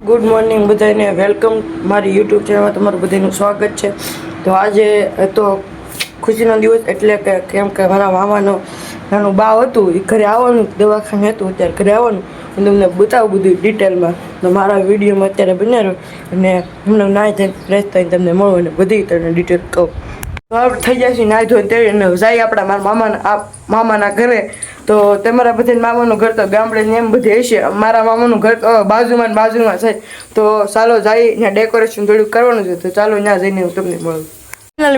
Good morning બધાને welcome મારી YouTube ચેનલમાં તમારું બધાનું સ્વાગત છે. તો આજે તો ખુશીનો દિવસ એટલે કે કેમ કે મારા મામાનો નાનું બાવ હતું એ ઘરે આવવાનું દવાખાને હતું અત્યારે ઘરે આવવાનું હું તમને બતાવું બધું ડિટેલમાં. તો મારા વિડીયોમાં અત્યારે બનાવ્યો અને હમણાં નાહી થઈને ફ્રેશ થઈને તમને મળો અને બધી તમને ડિટેલ કહું. થઈ જાય છે નાહી ધોઈને તેને જાય આપણા મારા મામાના ઘરે. તો તમારા બધા મામાનું ઘર તો ગામડે એમ બધી હશે. મારા મામાનું ઘર તો બાજુમાં છે. તો ચાલો જાય ત્યાં ડેકોરેશન થોડું કરવાનું છે. તો ચાલો ત્યાં જઈને હું તમને મળું.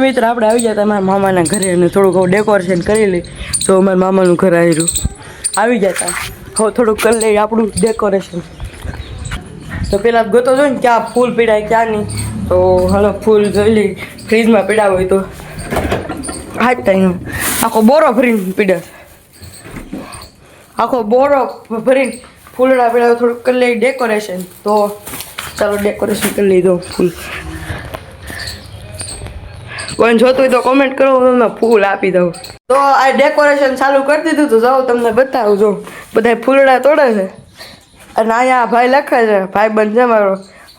મિત્ર આપણે આવી ગયા મારા મામાના ઘરે અને થોડુંક ડેકોરેશન કરી લઈ. તો મારા મામાનું ઘર આવી જતા હવે થોડુંક કરી લઈએ આપણું ડેકોરેશન. તો પેલા ગોતો જો ને ક્યાં ફૂલ પીડાય ક્યાં નહીં. તો હાલો ફૂલ જોઈ લઈ ફ્રીજમાં પીડા હોય તો હાથ ટાઈમ આખો બોરો ભરીને પીડા આખો બોરો ભરીને ફૂલડા પીડા થોડુંક કરી લઈ ડેકોરેશન. તો ચાલો ડેકોરેશન કરી લઈ દો ફૂલ. કોઈ જોતું હોય તો કોમેન્ટ કરો હું તમને ફૂલ આપી દઉં. તો આ ડેકોરેશન ચાલુ કરી દીધું તો જાઓ તમને બતાવું. જો બધા ફૂલડા તોડે છે અને અહીંયા ભાઈ લખે છે ભાઈ બંધ છે મારો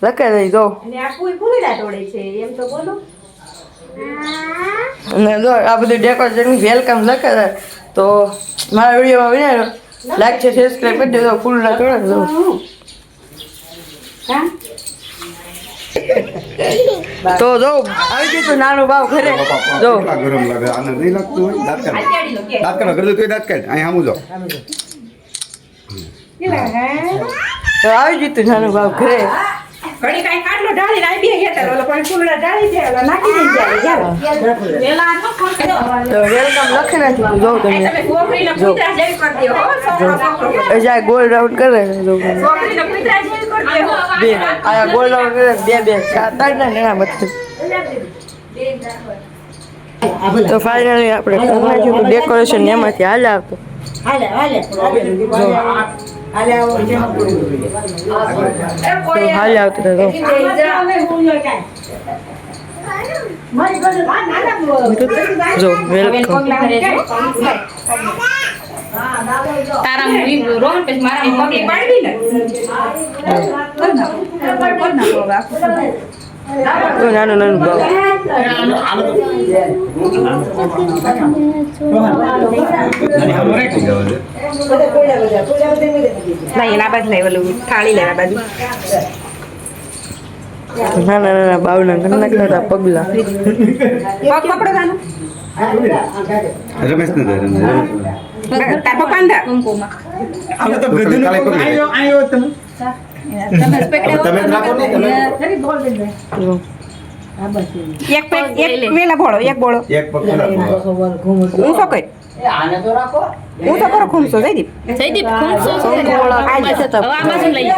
લખે છે જો અને જો આ બધું ડેકોરેશન વેલકમ લખે છે. તો મારા વિડીયોમાં વિચારો લાઈક છે સબસ્ક્રાઈબ કરી દેજો. ફૂલડા તોડે જો તો જો આવી ગયું તો નાનું બાવ ઘરે જો ગરમ લાગે આને નહીં લાગતું હોય દાંત કાઢ કરી દો તો દાંત કાઢ અહીં સામું જાઓ તો આવી ગયું તો નાનું બાવ ઘરે. ઘડી કાઈ કાટલો ઢાળી રાઈ બે હેતર ઓલો પણ ફૂલડા ઢાળી દે ઓલો નાખી દે જાય વેલા નો ખોટો તો વેલકમ લખી નાખ્યું જો તમે છોકરીને કૂતરા જેવી કરી દે હો છોકરો એ જાય ગોલ રાઉન્ડ કરે જો છોકરીને કૂતરા જેવી કરી દે હો બે આ ગોલ રાઉન્ડ કરે બે ત્રણ ને ના મત. તો ફાઇનલી આપણે નાખ્યું ડેકોરેશન એમાંથી હાલે આવતો હાલે આવતો જો વેલકમ તારા મુવી રોન પછી મારા પગે પાડવી ને નાનું બાવ એના બાજુ લઈ ઓલું થાળી લેવા બાજુ નાના બાવના નાખતા પગલા પગ પકડો ગાનું રમેશ ને તાર પપ્પા ને કુમકુમા તમે રાખો ને તમે એક વેલા ભોળો એક બોળો એક પકડ હું તો કઈ આને તો રાખો હું તો કરો ખુમસો જયદીપ ખુમસો આ જશે તો આ બાજુ લઈ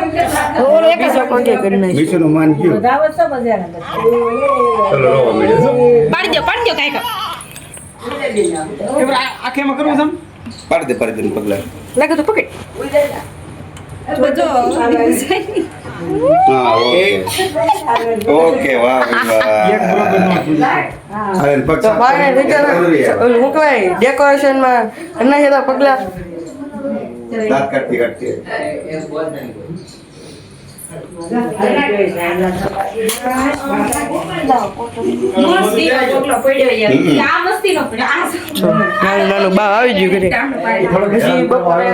ઓલો એક જ પગે કરી નાખી વિષ્ણુ માન ગયો ચલો રોવા મળ્યો પાડી દો કાઈ કા આખેમાં કરવું છે પાડી દે પગલા લાગે તો પકડ હા ઓકે વાહ અરે તો હું કહેવાય ડેકોરેશનમાં નાખ્યા પગલા દાંત કાઢતી નાનું બાવ આવી ગયું ઘરે. પછી બપોરે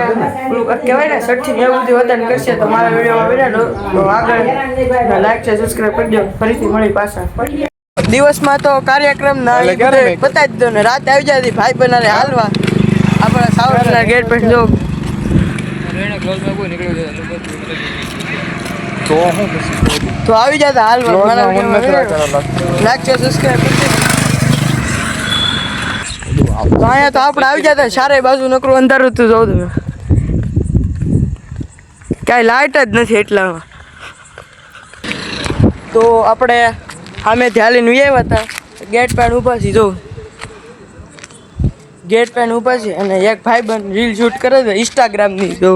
કહેવાય ને 60 થી 90 સુધી વતન કરશે. તો મારા વિડીયોમાં તો આગળ લાઈક છે સબસ્ક્રાઈબ કરી દો. ફરીથી મળી પાછા દિવસમાં તો કાર્યક્રમ ના બતાવી દીધો ને રાત આવી જાય ભાઈ બનારે હાલવા આપણા સાવરના ગેટ પર જો તો આવી જતા હાલવા લાઈક છે સબસ્ક્રાઈબ કરી દો. તો અહીંયા તો આપણે આવી જતા ચારે બાજુ નકરું અંધારું હતું જોઉં તમે ક્યાંય લાઇટ જ નથી એટલામાં. તો આપણે અમે ધ્યાલીને આવ્યા હતા ગેટ પેન ઊભા છે જો ગેટ પેન ઊભા છે અને એક ભાઈબંધ રીલ શૂટ કરે છે ઇન્સ્ટાગ્રામની જો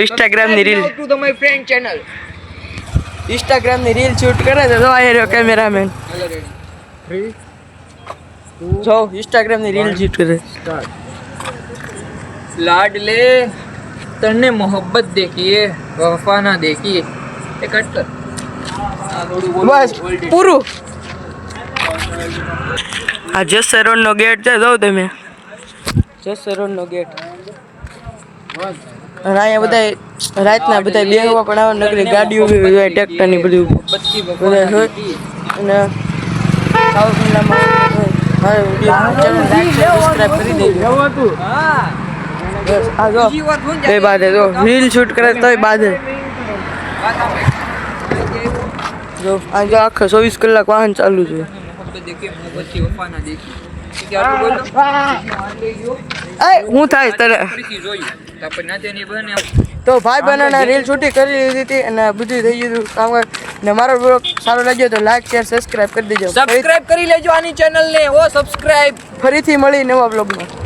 ઇન્સ્ટાગ્રામની reel to my friend channel ઇન્સ્ટાગ્રામની રીલ શૂટ કરે છે જો આ રહ્યો કેમેરામેન જો ઇન્સ્ટાગ્રામની રીલ શૂટ કરે લાડલે तन्ने मोहब्बत देखिए वफा ना देखिए ये कट कर બસ પૂરું આ જસર રોડનો ગેટ છે જોઉં તમે જસર રોડનો ગેટ અને અહીંયા બધા રાતના બધા બેહવા પણ આવે નકરી ગાડીઓ બી હોય ટ્રેક્ટરની બધું બધા હોય અને સાઉથ ઇન્ડિયામાં મારો વિડીયો ચેનલ લાઈક સબસ્ક્રાઇબ કરી દેજો બસ આ જો એ બાદ જો રીલ શૂટ કરે તોય બાદ જો આ જો આખા 24 કલાક વાહન ચાલુ છે मोहब्बत देखिए मोहब्बत की वफा ना देखिए क्या बोलो એ હું થાય તને ફરીથી જોયું તો આપણે ના તેની બને તો ભાઈ બહેનોના રીલ શૂટિંગ કરી લીધી હતી અને બધું થઈ ગયું કામ ને મારો બ્લોગ સારો લાગ્યો તો લાઈક શેર સબસ્ક્રાઇબ કરી દેજો સબસ્ક્રાઇબ કરી લેજો આની ચેનલ ને ઓ સબસ્ક્રાઇબ ફરીથી મળી નવા બ્લોગમાં